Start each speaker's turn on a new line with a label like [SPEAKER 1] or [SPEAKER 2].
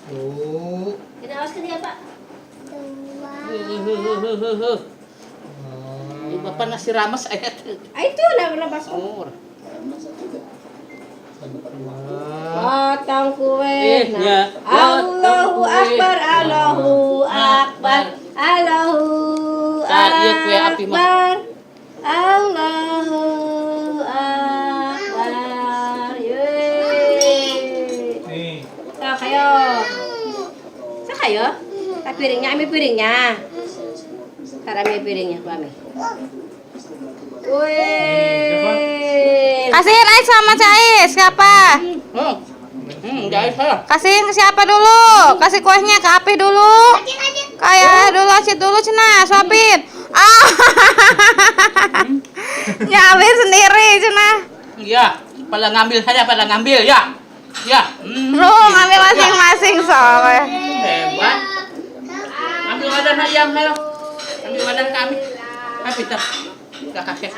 [SPEAKER 1] Kita awas ke dia, Pak.
[SPEAKER 2] Bapak nasi rames ayat.
[SPEAKER 1] Itu nabas ko.
[SPEAKER 2] Oh.
[SPEAKER 1] Potong kue.
[SPEAKER 2] Ya.
[SPEAKER 1] Allahu Akbar, Allahu Akbar, Allahu
[SPEAKER 2] Iya kue api mah.
[SPEAKER 1] Akbar, Allahu Akbar. Yeay. Sa kayo. Sa kayo? Sa piringnya, ambil piringnya. Tara ambil piringnya, ku ambil. Wih.
[SPEAKER 3] Kasihin Ais sama si Ais, siapa?
[SPEAKER 2] Guys, ha.
[SPEAKER 3] Kasihin ke siapa dulu? Kasih kuenya ke Api dulu. Kayak dulu, asyik dulu Cina, suapin. Nyambil sendiri Cina.
[SPEAKER 2] Ya, pada ngambil saja, pada ngambil ya. Ya.
[SPEAKER 3] Lu ngambil masing-masing soalnya.
[SPEAKER 2] Hebat. Ambil wadah ayam, ayo. Ambil wadah kami. Ayo, Peter. Kita kasih.